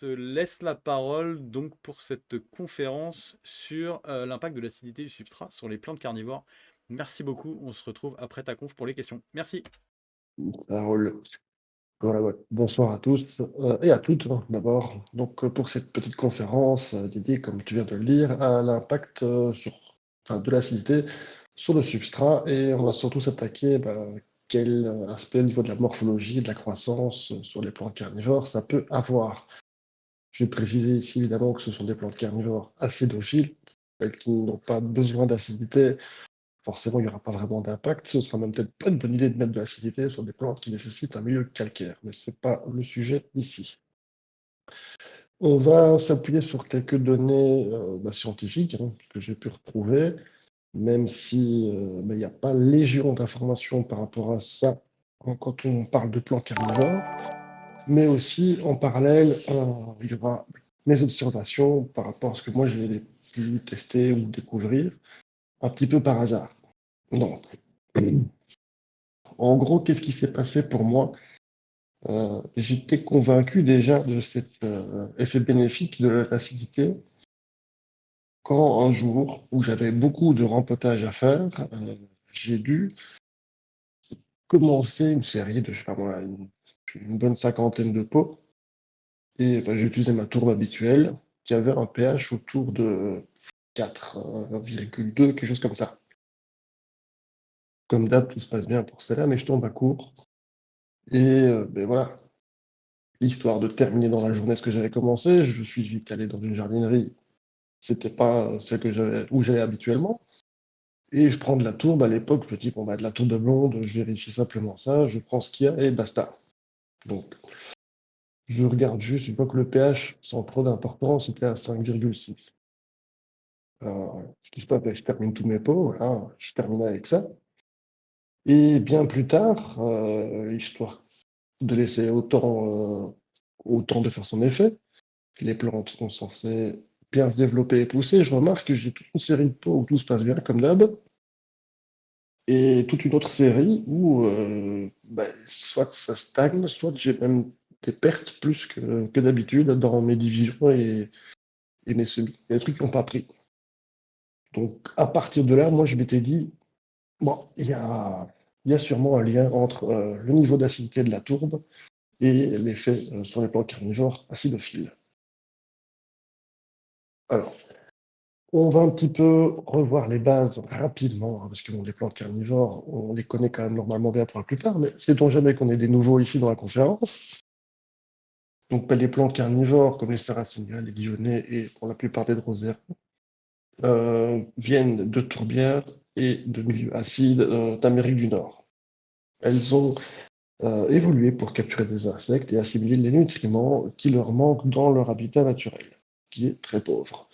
te laisse la parole donc pour cette conférence sur l'impact de l'acidité du substrat sur les plantes carnivores. Merci beaucoup. On se retrouve après ta conf pour les questions. Merci. Ça roule. Voilà, ouais. Bonsoir à tous et à toutes, hein, d'abord. Donc, pour cette petite conférence dédiée, comme tu viens de le dire, à l'impact de l'acidité sur le substrat. Et on va surtout s'attaquer quel aspect au niveau de la morphologie, de la croissance sur les plantes carnivores ça peut avoir. Je vais préciser ici évidemment que ce sont des plantes carnivores acidophiles, celles qui n'ont pas besoin d'acidité. Forcément, il n'y aura pas vraiment d'impact. Ce sera même peut-être pas une bonne idée de mettre de l'acidité sur des plantes qui nécessitent un milieu calcaire, mais ce n'est pas le sujet ici. On va s'appuyer sur quelques données scientifiques, hein, ce que j'ai pu retrouver, même si il n'y a pas légion d'informations par rapport à ça quand on parle de plantes carnivores, mais aussi en parallèle, il y aura mes observations par rapport à ce que moi j'ai pu tester ou découvrir un petit peu par hasard. Donc, en gros, qu'est-ce qui s'est passé pour moi? J'étais convaincu déjà de cet effet bénéfique de l'acidité quand un jour où j'avais beaucoup de rempotage à faire, j'ai dû commencer une série de, je sais pas moi, une bonne cinquantaine de pots et j'ai utilisé ma tourbe habituelle qui avait un pH autour de 4,2, quelque chose comme ça. Comme d'hab, tout se passe bien pour celle-là, mais je tombe à court. Et voilà, histoire de terminer dans la journée ce que j'avais commencé, je suis vite allé dans une jardinerie. C'était pas celle où j'allais habituellement. Et je prends de la tourbe. À l'époque, je me dis, bon, de la tourbe blonde, je vérifie simplement ça, je prends ce qu'il y a et basta. Donc, je regarde juste, une fois que le pH, sans trop d'importance, c'était à 5,6. Ce qui se passe, je termine tous mes pots, voilà, je termine avec ça. Et bien plus tard, histoire de laisser autant de faire son effet, les plantes sont censées bien se développer et pousser, je remarque que j'ai toute une série de pots où tout se passe bien, comme d'hab, et toute une autre série où soit ça stagne, soit j'ai même des pertes plus que d'habitude dans mes divisions et mes semis. Il y a des trucs qui n'ont pas pris. Donc à partir de là, moi je m'étais dit, bon, il y a sûrement un lien entre le niveau d'acidité de la tourbe et l'effet sur les plantes carnivores acidophiles. Alors, on va un petit peu revoir les bases rapidement, hein, parce que bon, les plantes carnivores, on les connaît quand même normalement bien pour la plupart, mais sait-on jamais qu'on ait des nouveaux ici dans la conférence. Donc, les plantes carnivores, comme les sarraciniens, les guillonets et pour la plupart des drosères, viennent de tourbières et de milieux acides d'Amérique du Nord. Elles ont évolué pour capturer des insectes et assimiler les nutriments qui leur manquent dans leur habitat naturel, qui est très pauvre.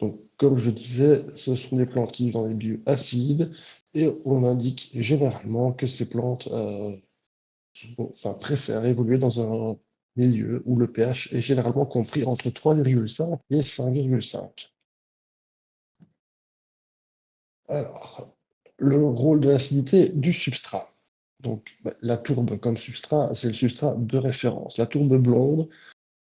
Donc, comme je disais, ce sont des plantes qui vivent dans des lieux acides et on indique généralement que ces plantes préfèrent évoluer dans un milieu où le pH est généralement compris entre 3,5 et 5,5. Alors, le rôle de l'acidité du substrat. Donc, la tourbe comme substrat, c'est le substrat de référence. La tourbe blonde,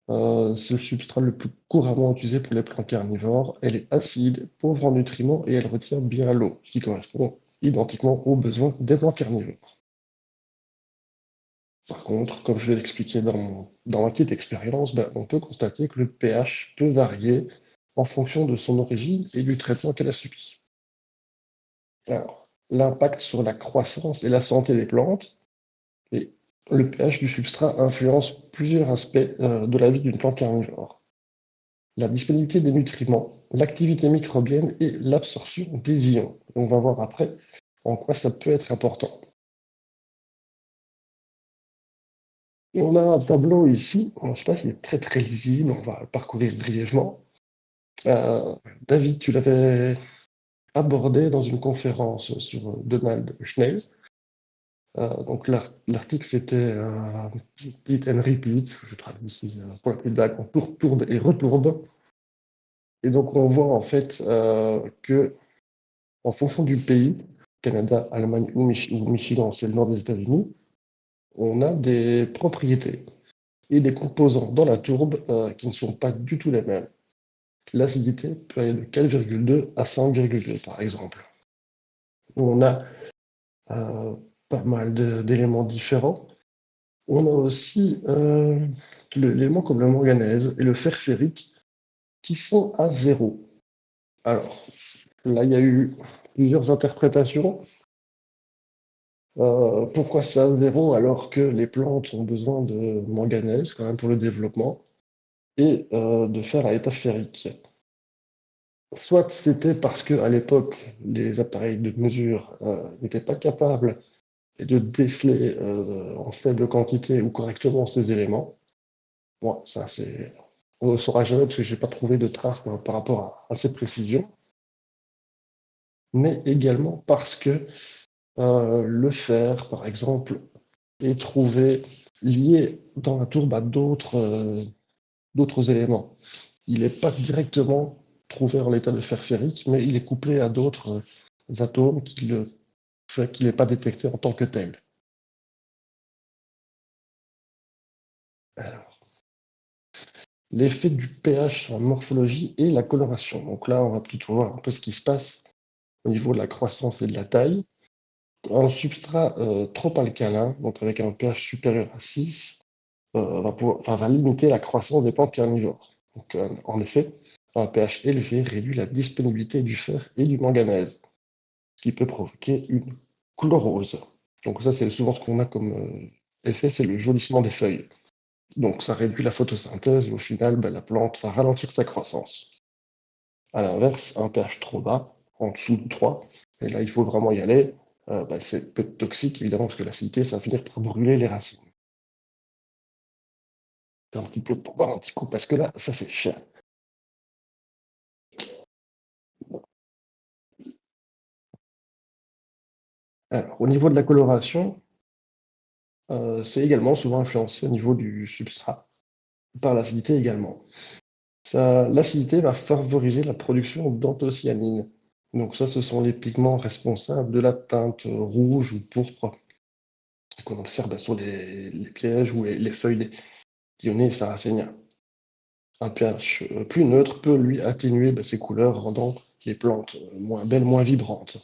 c'est le substrat le plus couramment utilisé pour les plantes carnivores. Elle est acide, pauvre en nutriments et elle retient bien l'eau, ce qui correspond identiquement aux besoins des plantes carnivores. Par contre, comme je l'ai expliqué dans ma petite expérience, on peut constater que le pH peut varier en fonction de son origine et du traitement qu'elle a subi. Alors, l'impact sur la croissance et la santé des plantes, et le pH du substrat influence plusieurs aspects de la vie d'une plante carnivore. La disponibilité des nutriments, l'activité microbienne et l'absorption des ions. On va voir après en quoi ça peut être important. On a un tableau ici, je ne sais pas s'il est très très lisible, on va le parcourir brièvement. Euh, David, tu l'avais abordé dans une conférence sur Donald Schnell. Donc l'article c'était Repeat and Repeat, je traduis ici pour la petite blague, on tourbe et retourbe. Et donc on voit en fait que en fonction du pays, Canada, Allemagne ou Michigan, c'est le nord des États-Unis, on a des propriétés. et des composants dans la tourbe qui ne sont pas du tout les mêmes. L'acidité peut aller de 4,2 à 5,2 par exemple. On a pas mal d'éléments différents. On a aussi l'élément comme le manganèse et le fer ferrique qui sont à zéro. Alors, là, il y a eu plusieurs interprétations. Pourquoi c'est à zéro alors que les plantes ont besoin de manganèse quand même pour le développement et de fer à état ferrique? Soit c'était parce qu'à l'époque, les appareils de mesure n'étaient pas capables de déceler en faible quantité ou correctement ces éléments. Bon, ça, on ne le saura jamais parce que je n'ai pas trouvé de traces par rapport à ces précisions. Mais également parce que le fer, par exemple, est trouvé lié dans la tourbe à d'autres éléments. Il n'est pas directement trouvé en l'état de fer ferrique, mais il est couplé à d'autres atomes qui le fait qu'il n'est pas détecté en tant que tel. Alors, l'effet du pH sur la morphologie et la coloration. Donc là, on va plutôt voir un peu ce qui se passe au niveau de la croissance et de la taille. Un substrat trop alcalin, donc avec un pH supérieur à 6, va limiter la croissance des plantes carnivores. Donc, en effet, un pH élevé réduit la disponibilité du fer et du manganèse, ce qui peut provoquer une chlorose. Donc ça, c'est souvent ce qu'on a comme effet, c'est le jaunissement des feuilles. Donc ça réduit la photosynthèse et au final, la plante va ralentir sa croissance. À l'inverse, un pH trop bas, en dessous de 3, et là, il faut vraiment y aller, c'est peu toxique, évidemment, parce que l'acidité, ça va finir par brûler les racines. Un petit peu pour boire un petit coup, parce que là, ça c'est cher. Alors, au niveau de la coloration, c'est également souvent influencé au niveau du substrat, par l'acidité également. L'acidité va favoriser la production d'anthocyanines. Donc ça, ce sont les pigments responsables de la teinte rouge ou pourpre qu'on observe sur les pièges ou les feuilles des Dionée et Sarracenia. Un pH plus neutre peut lui atténuer ces couleurs, rendant les plantes moins belles, moins vibrantes.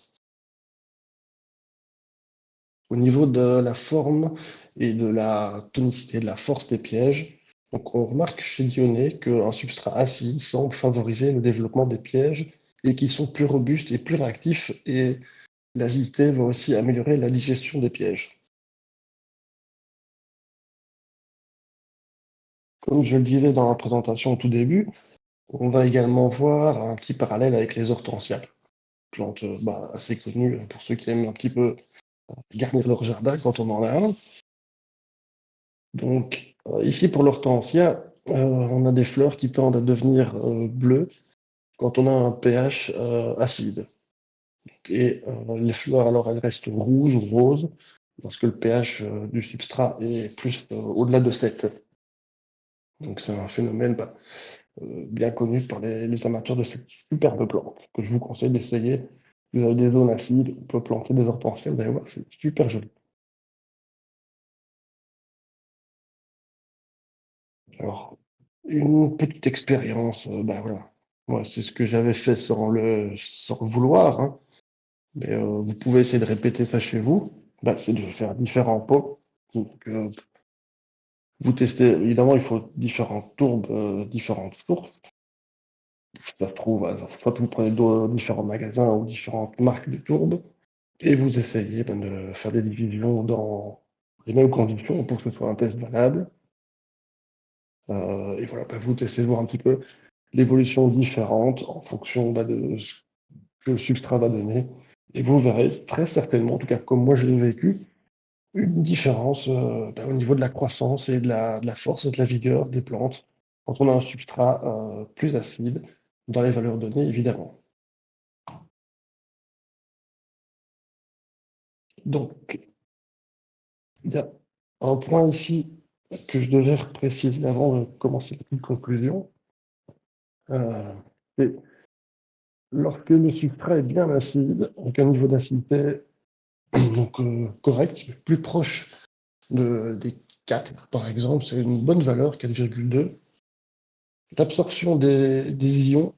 Au niveau de la forme et de la tonicité, de la force des pièges, donc on remarque chez Dionée qu'un substrat acide semble favoriser le développement des pièges et qu'ils sont plus robustes et plus réactifs, et l'acidité va aussi améliorer la digestion des pièges. Comme je le disais dans la présentation au tout début, on va également voir un petit parallèle avec les hortensias, plante assez connue pour ceux qui aiment un petit peu garnir leur jardin quand on en a un. Donc ici pour l'hortensia, on a des fleurs qui tendent à devenir bleues quand on a un pH acide. Et les fleurs, alors, elles restent rouges ou roses lorsque le pH du substrat est plus au-delà de 7. Donc c'est un phénomène bien connu par les amateurs de cette superbe plante que je vous conseille d'essayer. Vous avez des zones acides, on peut planter des hortensias, vous allez voir, c'est super joli. Alors, une petite expérience, voilà. Moi, c'est ce que j'avais fait sans le vouloir, hein. Mais vous pouvez essayer de répéter ça chez vous. C'est de faire différents pots. Donc, vous testez, évidemment, il faut différentes tourbes, différentes sources. Ça se trouve, soit vous prenez différents magasins ou différentes marques de tourbes, et vous essayez de faire des divisions dans les mêmes conditions pour que ce soit un test valable. Et voilà, vous testez de voir un petit peu l'évolution différente en fonction de ce que le substrat va donner. Et vous verrez très certainement, en tout cas comme moi je l'ai vécu, une différence au niveau de la croissance et de la force et de la vigueur des plantes quand on a un substrat plus acide dans les valeurs données, évidemment. Donc, il y a un point ici que je devais préciser avant de commencer la conclusion. C'est lorsque le substrat est bien acide, avec un niveau d'acidité donc, correct, plus proche des 4, par exemple, c'est une bonne valeur, 4,2. L'absorption des ions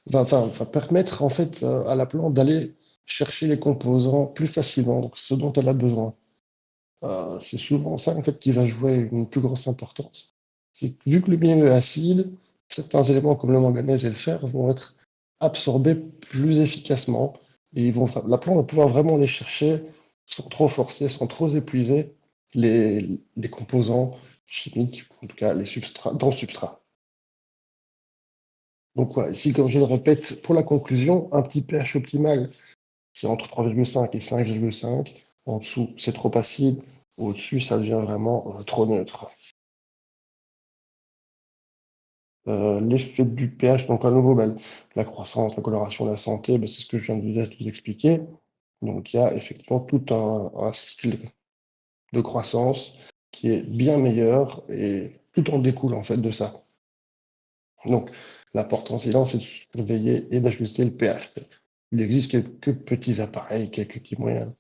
va permettre en fait à la plante d'aller chercher les composants plus facilement, donc ce dont elle a besoin. C'est souvent ça en fait qui va jouer une plus grosse importance. C'est que vu que le milieu est acide, certains éléments comme le manganèse et le fer vont être absorbés plus efficacement et la plante va pouvoir vraiment les chercher sans trop forcer, sans trop épuiser les composants chimiques, en tout cas les substrats, dans le substrat. Donc voilà, ici, comme je le répète, pour la conclusion, un petit pH optimal, c'est entre 3,5 et 5,5. En dessous, c'est trop acide. Au-dessus, ça devient vraiment trop neutre. L'effet du pH, donc à nouveau, la croissance, la coloration, la santé, c'est ce que je viens de vous expliquer. Donc il y a effectivement tout un cycle de croissance qui est bien meilleur et tout en découle en fait de ça. Donc l'important, c'est de surveiller et d'ajuster le pH. Il existe quelques petits appareils, quelques petits moyens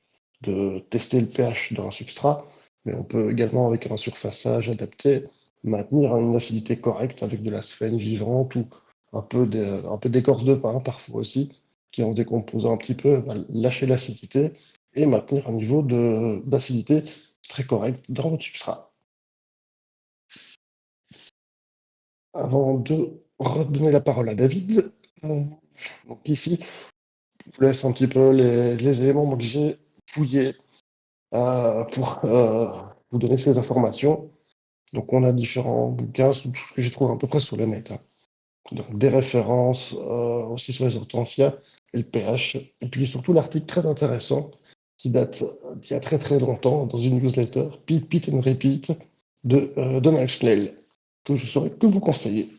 de tester le pH d'un substrat, mais on peut également, avec un surfaçage adapté, maintenir une acidité correcte avec de la sphène vivante ou un peu d'écorce de pin parfois aussi, qui en décomposant un petit peu va lâcher l'acidité et maintenir un niveau d'acidité très correct dans votre substrat. Avant de redonner la parole à David, donc ici, je vous laisse un petit peu les éléments que j'ai fouillés pour vous donner ces informations. Donc, on a différents bouquins, tout ce que j'ai trouvé à peu près sur le net. Donc, des références aussi sur les hortensias et le pH. Et puis surtout l'article très intéressant qui date d'il y a très très longtemps dans une newsletter, Pete and Repeat, de Donald Schnell, que je saurais que vous conseiller.